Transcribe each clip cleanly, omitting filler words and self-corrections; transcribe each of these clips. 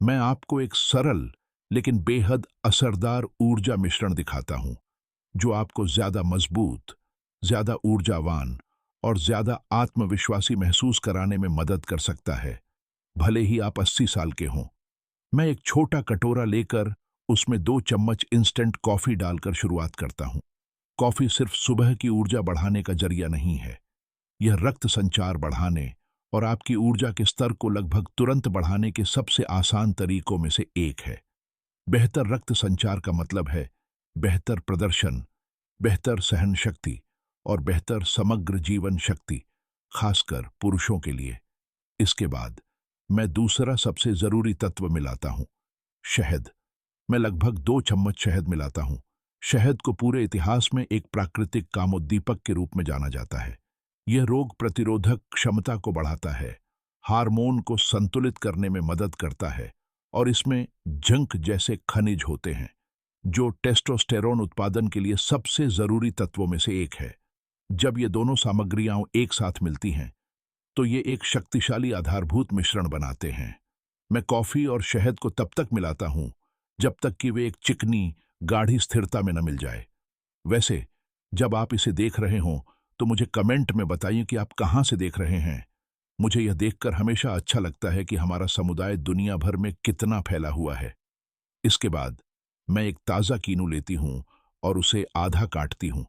मैं आपको एक सरल लेकिन बेहद असरदार ऊर्जा मिश्रण दिखाता हूं, जो आपको ज्यादा मजबूत, ज्यादा ऊर्जावान और ज्यादा आत्मविश्वासी महसूस कराने में मदद कर सकता है, भले ही आप 80 साल के हों। मैं एक छोटा कटोरा लेकर उसमें 2 चम्मच इंस्टेंट कॉफी डालकर शुरुआत करता हूं। कॉफी सिर्फ सुबह की ऊर्जा बढ़ाने का जरिया नहीं है, यह रक्त संचार बढ़ाने और आपकी ऊर्जा के स्तर को लगभग तुरंत बढ़ाने के सबसे आसान तरीकों में से एक है। बेहतर रक्त संचार का मतलब है बेहतर प्रदर्शन, बेहतर सहन शक्ति और बेहतर समग्र जीवन शक्ति, खासकर पुरुषों के लिए। इसके बाद मैं दूसरा सबसे जरूरी तत्व मिलाता हूं, शहद। मैं लगभग 2 चम्मच शहद मिलाता हूं। शहद को पूरे इतिहास में एक प्राकृतिक कामोद्दीपक के रूप में जाना जाता है। यह रोग प्रतिरोधक क्षमता को बढ़ाता है, हार्मोन को संतुलित करने में मदद करता है और इसमें जिंक जैसे खनिज होते हैं, जो टेस्टोस्टेरोन उत्पादन के लिए सबसे जरूरी तत्वों में से एक है। जब ये दोनों सामग्रियां एक साथ मिलती हैं, तो ये एक शक्तिशाली आधारभूत मिश्रण बनाते हैं। मैं कॉफी और शहद को तब तक मिलाता हूं जब तक कि वे एक चिकनी, गाढ़ी स्थिरता में न मिल जाए। वैसे, जब आप इसे देख रहे हों, तो मुझे कमेंट में बताइए कि आप कहां से देख रहे हैं। मुझे यह देखकर हमेशा अच्छा लगता है कि हमारा समुदाय दुनिया भर में कितना फैला हुआ है। इसके बाद मैं एक ताज़ा कीनू लेती हूं और उसे आधा काटती हूं,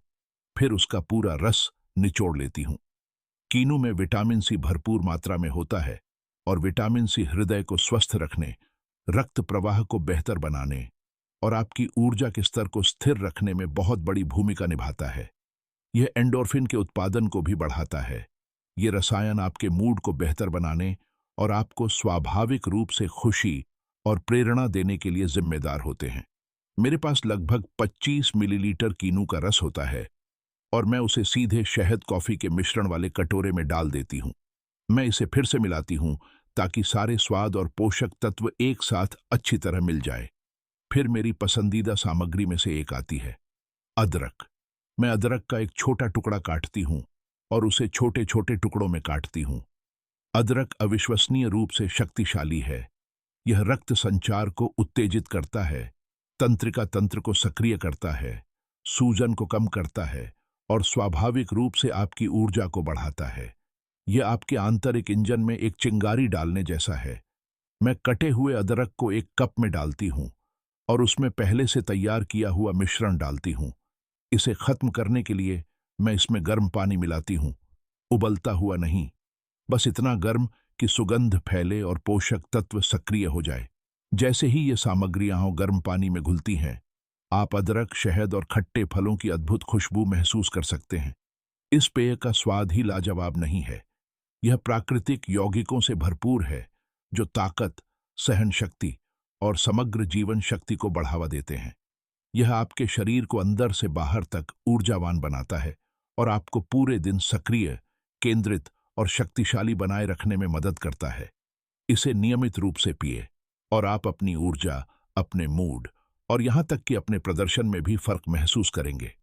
फिर उसका पूरा रस निचोड़ लेती हूं। कीनू में विटामिन सी भरपूर मात्रा में होता है और विटामिन सी हृदय को स्वस्थ रखने, रक्त प्रवाह को बेहतर बनाने और आपकी ऊर्जा के स्तर को स्थिर रखने में बहुत बड़ी भूमिका निभाता है। यह एंडोर्फिन के उत्पादन को भी बढ़ाता है। ये रसायन आपके मूड को बेहतर बनाने और आपको स्वाभाविक रूप से खुशी और प्रेरणा देने के लिए जिम्मेदार होते हैं। मेरे पास लगभग 25 मिलीलीटर कीनू का रस होता है और मैं उसे सीधे शहद कॉफी के मिश्रण वाले कटोरे में डाल देती हूँ। मैं इसे फिर से मिलाती हूँ ताकि सारे स्वाद और पोषक तत्व एक साथ अच्छी तरह मिल जाए। फिर मेरी पसंदीदा सामग्री में से एक आती है, अदरक। मैं अदरक का एक छोटा टुकड़ा काटती हूँ और उसे छोटे छोटे टुकड़ों में काटती हूँ। अदरक अविश्वसनीय रूप से शक्तिशाली है। यह रक्त संचार को उत्तेजित करता है, तंत्रिका तंत्र को सक्रिय करता है, सूजन को कम करता है और स्वाभाविक रूप से आपकी ऊर्जा को बढ़ाता है। यह आपके आंतरिक इंजन में एक चिंगारी डालने जैसा है। मैं कटे हुए अदरक को एक कप में डालती हूँ और उसमें पहले से तैयार किया हुआ मिश्रण डालती हूँ। इसे खत्म करने के लिए मैं इसमें गर्म पानी मिलाती हूँ, उबलता हुआ नहीं, बस इतना गर्म कि सुगंध फैले और पोषक तत्व सक्रिय हो जाए। जैसे ही ये सामग्रियां गर्म पानी में घुलती हैं, आप अदरक, शहद और खट्टे फलों की अद्भुत खुशबू महसूस कर सकते हैं। इस पेय का स्वाद ही लाजवाब नहीं है, यह प्राकृतिक यौगिकों से भरपूर है, जो ताकत, सहन शक्ति और समग्र जीवन शक्ति को बढ़ावा देते हैं। यह आपके शरीर को अंदर से बाहर तक ऊर्जावान बनाता है और आपको पूरे दिन सक्रिय, केंद्रित और शक्तिशाली बनाए रखने में मदद करता है। इसे नियमित रूप से पिए और आप अपनी ऊर्जा, अपने मूड और यहां तक कि अपने प्रदर्शन में भी फर्क महसूस करेंगे।